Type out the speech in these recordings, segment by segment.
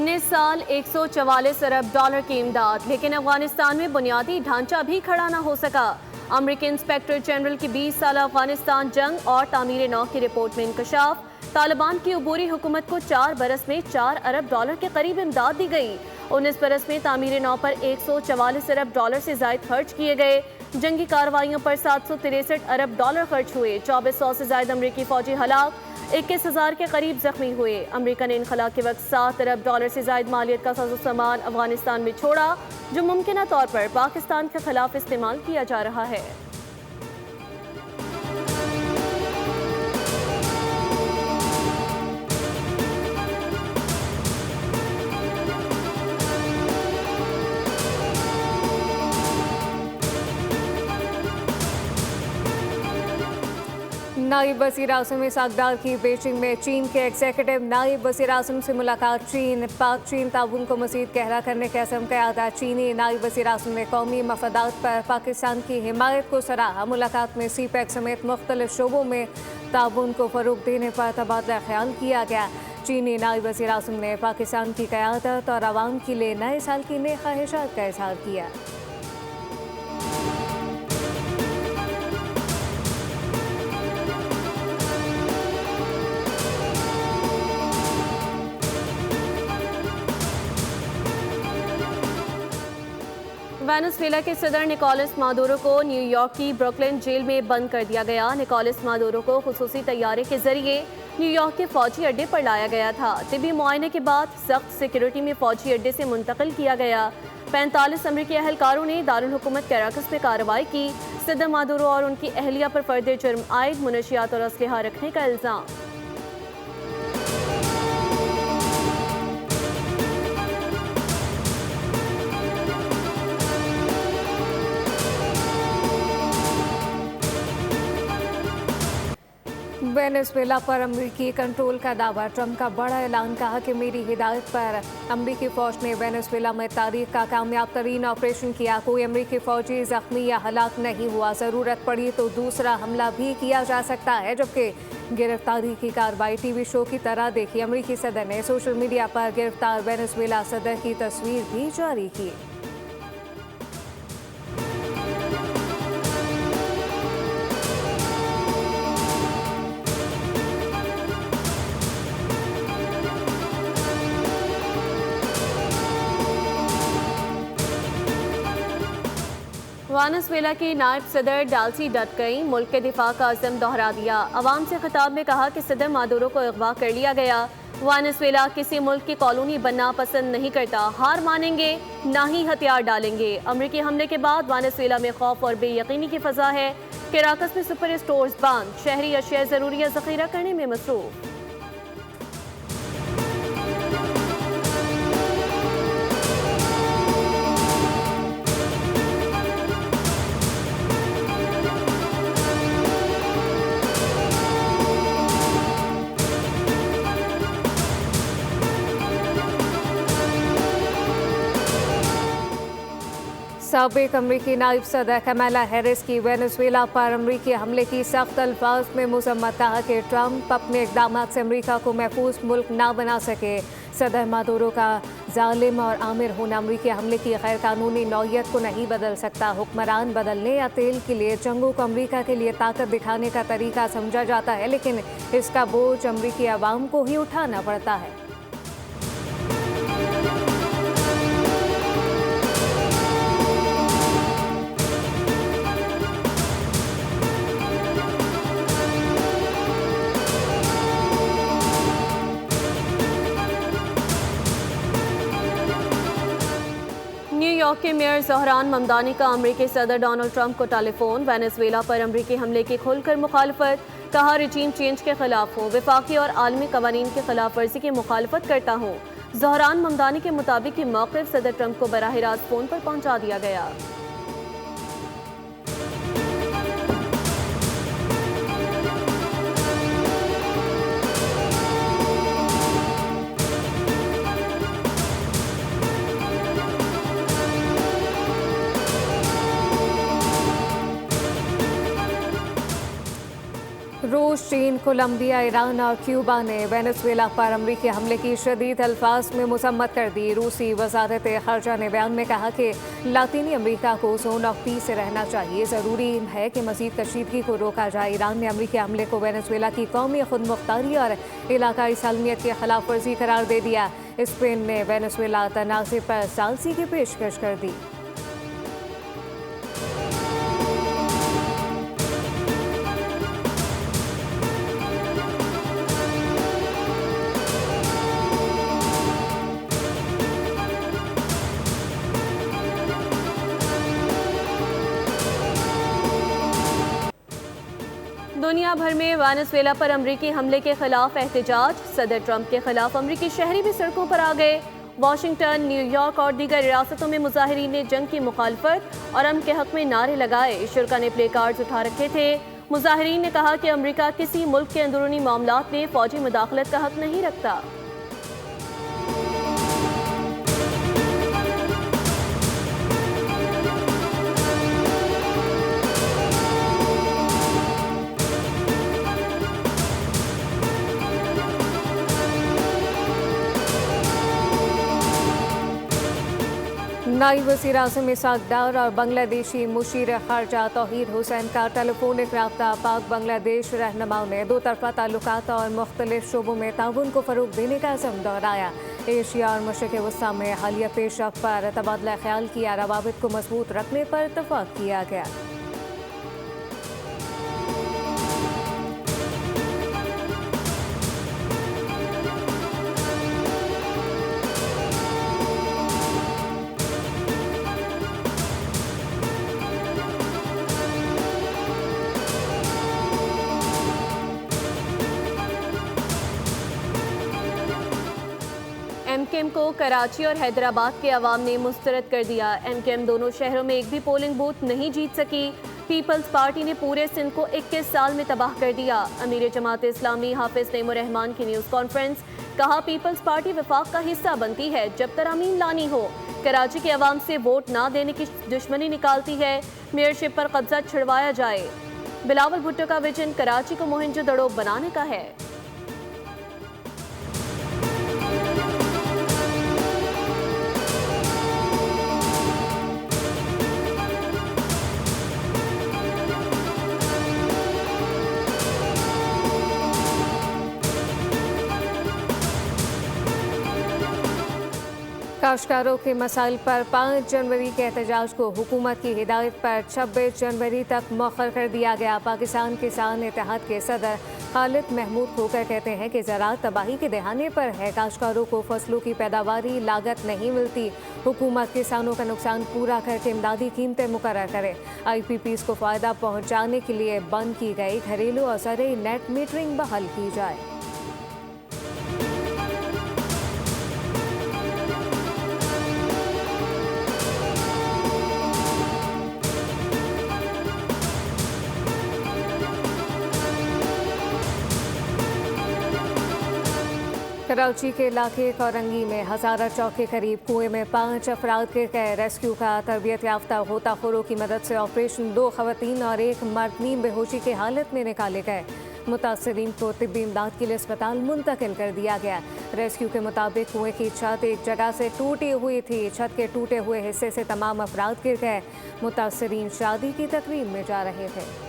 19 साल 144 अरब डॉलर की इमदाद, लेकिन अफगानिस्तान में बुनियादी ढांचा भी खड़ा न हो सका। अमरीकी इंस्पेक्टर जनरल की 20 साल अफगानिस्तान जंग और तामीर नौ की रिपोर्ट में इंकशाफ। तालिबान की अबूरी हुकूमत को 4 बरस में 4 अरब डॉलर के करीब इमदाद दी गई। 19 बरस में तामीर नौ पर 144 अरब डॉलर से ज्यादा खर्च किए गए। जंगी कार्रवाइयों पर 763 अरब डॉलर खर्च हुए। 2400 से ज्यादा अमरीकी फौजी हलाक, 21,000 के करीब जख्मी हुए। अमरीका ने इनखला के वक्त 7 अरब डॉलर से ज्यादा मालियत का साजो सामान अफगानिस्तान में छोड़ा, जो मुमकिन तौर पर पाकिस्तान के खिलाफ इस्तेमाल किया जा रहा है। नायब वज़ीर आज़म इसाक़ की बीजिंग में चीन के एग्जीक्यूटिव नायब वज़ीर आज़म से मुलाकात। पाक चीन ताउन को मज़ीद गहरा करने के अज़म का अदा। चीनी नायब वज़ीर आज़म ने कौमी मफादात पर पाकिस्तान की हिमायत को सराहा। मुलाकात में CPEC समेत मुख्तलिफ शोबों में ताउन को फ़रोग़ देने पर तबादला ख्याल किया गया। चीनी नायब वज़ीर आज़म ने पाकिस्तान की क़यादत और आवाम के लिए नए साल की नेक ख्वाहिशात का इज़हार किया। वेनेजुएला के सदर निकोलस मादुरो को न्यूयॉर्क की ब्रुकलिन जेल में बंद कर दिया गया। निकोलस मादुरो को खुसूसी तैयारे के जरिए न्यूयॉर्क के फौजी अड्डे पर लाया गया था। तिबी मुआयने के बाद सख्त सिक्योरिटी में फौजी अड्डे से मुंतकिल किया गया। 45 अमरीकी एहलकारों ने दारुल हुकूमत कैराकस में कार्रवाई की। सदर मादुरो और उनकी अहलिया पर फर्द जुर्म आयद मुनशियात और असलहा रखने का इल्ज़ाम। वेनेजुएला पर अमरीकी कंट्रोल का दावा। ट्रंप का बड़ा ऐलान, कहा कि मेरी हिदायत पर अमरीकी फ़ौज ने वेनेजुएला में तारीख का कामयाब तरीन ऑपरेशन किया। कोई अमरीकी फ़ौजी ज़ख्मी या हलाक नहीं हुआ। ज़रूरत पड़ी तो दूसरा हमला भी किया जा सकता है। जबकि गिरफ्तारी की कार्रवाई TV शो की तरह देखी। अमरीकी सदर ने सोशल मीडिया पर गिरफ्तार वेनेजुएला सदर की तस्वीर भी जारी की। वेनेजुएला की नायब सदर डाल्सी डटकई मुल्क के दिफा का अज़म दोहरा दिया। अवाम से खिताब में कहा कि सदर मादुरो को अगवा कर लिया गया। वेनेजुएला किसी मुल्क की कॉलोनी बनना पसंद नहीं करता। हार मानेंगे, ना ही हथियार डालेंगे। अमरीकी हमले के बाद वेनेजुएला में खौफ और बेयकीनी की फजा है। कैराकस में सुपर स्टोर्स बंद, शहरी अशिया ज़रूरिया ज़ख़ीरा करने में मसरूफ़। साबिक अमरीकी नायब सदर कमला हैरिस की वेनेजुएला पर अमरीकी हमले की सख्त अल्फाज में मज़म्मत। कहा कि ट्रंप अपने इक़दाम से अमरीका को महफूज मुल्क ना बना सके। सदर मादुरो का जालिम और आमिर होना अमरीकी हमले की गैर कानूनी नौयत को नहीं बदल सकता। हुक्मरान बदलने या तेल के लिए जंगों को अमरीका के लिए ताकत दिखाने का तरीका समझा जाता है, लेकिन इसका बोझ अमरीकी अवाम को ही उठाना पड़ता है। न्यूयॉर्क के मेयर ज़हरान ममदानी का अमरीकी सदर डोनाल्ड ट्रंप को टेलीफोन। वेनेजुएला पर अमरीकी हमले की खुलकर मुखालफत, कहा रिजीम चेंज के खिलाफ हूँ, वफाकी और आलमी कवानीन की खिलाफ वर्जी की मुखालफत करता हूँ। ज़हरान ममदानी के मुताबिक मौक़िफ़ सदर ट्रंप को बराह रास्त फ़ोन पर पहुँचा दिया गया। रूस, चीन, कोलंबिया, ईरान और क्यूबा ने वेनेजुएला पर अमरीकी हमले की शदीद अल्फाज में मसम्मत कर दी। रूसी वजारत खर्जा ने बयान में कहा कि लातीनी अमरीका को जोन ऑफ पीस से रहना चाहिए। ज़रूरी है कि मजीद कशीदगी को रोका जाए। ईरान ने अमरीकी हमले को वेनेजुएला की कौमी खुद मुख्तारी और इलाकाई सालमियत की खिलाफ वर्जी करार दे दिया। स्पेन ने वेनेजुएला तनाज़े पर सालसी की पेशकश कर दी। दुनिया भर में वेनेजुएला पर अमरीकी हमले के खिलाफ एहतजाज। सदर ट्रंप के खिलाफ अमरीकी शहरी भी सड़कों पर आ गए। वाशिंगटन, न्यूयॉर्क और दीगर रियासतों में मुजाहिरीन ने जंग की मुखालफत और अमन के हक में नारे लगाए। शुरा ने प्ले कार्ड्स उठा रखे थे। मुजाहिरीन ने कहा कि अमरीका किसी मुल्क के अंदरूनी मामलात में फौजी मुदाखलत का हक नहीं रखता। नायब वज़ीर आज़म इसाक डार और बांग्लादेशी मुशीर खारजा तौहीद हुसैन का टेलीफोनिक रब्ता। पाक बांग्लादेश रहनुमाओं ने दो तरफा ताल्लुकात और मुख्तलिफ शोबों में ताउन को फ़रोग़ देने का अज़म दोहराया। एशिया और मशरिक़ वस्ता में हालिया पेशरफ़्त पर तबादला ख्याल किया। रवाबित को मजबूत रखने पर इत्तफ़ाक़ किया गया। एमकेएम को कराची और हैदराबाद के अवाम ने मुस्तरद कर दिया। एमकेएम दोनों शहरों में एक भी पोलिंग बूथ नहीं जीत सकी। पीपल्स पार्टी ने पूरे सिंध को 21 साल में तबाह कर दिया। अमीर जमात इस्लामी हाफिज नईमुर रहमान की न्यूज़ कॉन्फ्रेंस। कहा, पीपल्स पार्टी वफाक का हिस्सा बनती है जब तरामीम लानी हो। कराची के अवाम से वोट ना देने की दुश्मनी निकालती है। मेयरशिप पर कब्जा छुड़वाया जाए। बिलावल भुट्टो का विजन कराची को मोहनजोदड़ो बनाने का है। काश्तकारों के मसाइल पर 5 जनवरी के एहतजाज को हुकूमत की हिदायत पर 26 जनवरी तक मौखर कर दिया गया। पाकिस्तान किसान इत्तेहाद के सदर खालिद महमूद खोकर कहते हैं कि ज़राअत तबाही के दहाने पर है। काश्तकारों को फसलों की पैदावारी लागत नहीं मिलती। हुकूमत किसानों का नुकसान पूरा करके इमदादी कीमतें मुकर्रर करे। IPPs को फ़ायदा पहुँचाने के लिए बंद की गई घरेलू और ज़रूरी नेट मीटरिंग बहाल की जाए। कराची के इलाके कौरंगी में हज़ारा चौक के करीब कुएं में 5 अफराद गिर गए। रेस्क्यू का तरबियत याफ्ता गोताखोरों की मदद से ऑपरेशन 2 ख़वातीन और 1 मर्द नीम बेहोशी की हालत में निकाले गए। मुतासरीन को तिब्बी इमदाद के लिए अस्पताल मुंतकिल कर दिया गया। रेस्क्यू के मुताबिक कुएं की छत एक जगह से टूटी हुई थी। छत के टूटे हुए हिस्से से तमाम अफराद गिर गए। मुतासरीन शादी की तकरीब में जा रहे थे।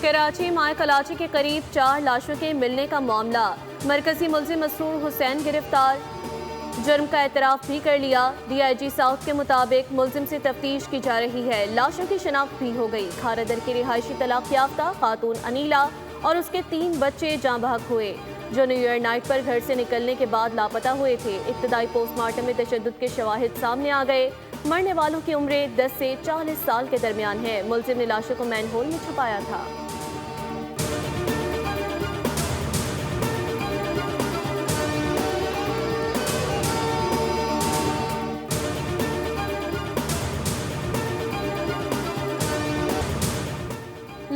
कराची माए कलाची के करीब 4 लाशों के मिलने का मामला। मरकजी मुलजिम मसरूर हुसैन गिरफ्तार। जुर्म का एतराफ़ भी कर लिया। DIG साउथ के मुताबिक मुलजिम से तफ्तीश की जा रही है। लाशों की शनाख्त भी हो गई। खारदर की रिहायशी तलाक याफ्ता खातून अनीला और उसके 3 बच्चे जाँ बहक हुए, जो न्यू ईयर नाइट पर घर से निकलने के बाद लापता हुए थे। इब्तदाई पोस्टमार्टम में तशद्दुद के शवाहिद सामने आ गए। मरने वालों की उम्रें 10 से 40 साल के दरमियान है। मुलजिम ने लाशों को मैनहोल में छुपाया था।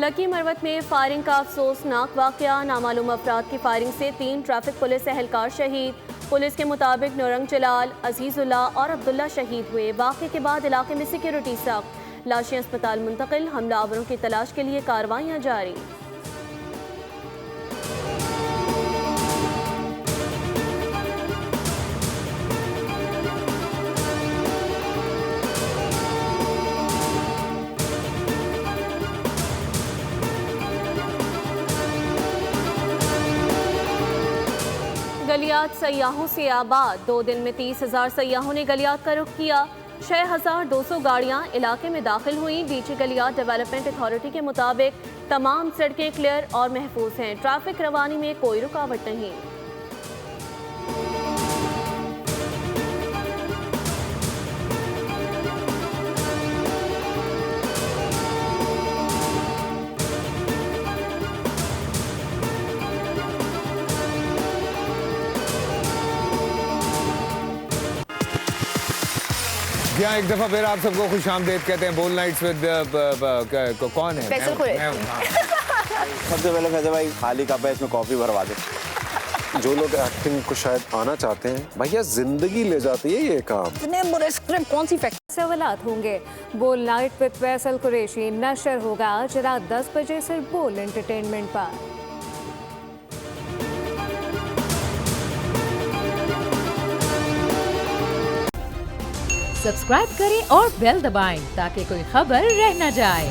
लकी मरवत में फायरिंग का अफसोसनाक वाकया। नामालूम अफराद की फायरिंग से 3 ट्रैफिक पुलिस एहलकार शहीद। पुलिस के मुताबिक नौरंग जलाल, अजीजुल्ला और अब्दुल्ला शहीद हुए। वाक़े के बाद इलाके में सिक्योरिटी सख्त, लाशें अस्पताल मुंतकिल। हमलावरों की तलाश के लिए कार्रवाइयाँ जारी। गलियात सयाहों से आबाद। 2 दिन में 30,000 सयाहों ने गलियात का रुख किया। 6,200 गाड़ियां इलाके में दाखिल हुई। डीजी गलियात डेवलपमेंट अथॉरिटी के मुताबिक तमाम सड़कें क्लियर और महफूज हैं। ट्रैफिक रवानी में कोई रुकावट नहीं। यहाँ एक दफा फिर आप सबको खुश आमदेद कहते हैं। बोल नाइट्स विद कौन है? सबसे पहले फैज़ल भाई खाली कप है, इसमें कॉफी भरवा दे। जो लोग एक्टिंग को शायद आना चाहते हैं, भैया जिंदगी ले जाती है ये काम। इतने बुरे स्क्रिप्ट कौन सी सवालात होंगे। बोल नाइट विद फैसल कुरैशी नशर होगा आज रात 10 बजे सिर्फ बोल एंटरटेनमेंट पर। सब्सक्राइब करें और बेल दबाएं ताकि कोई खबर रह न जाए।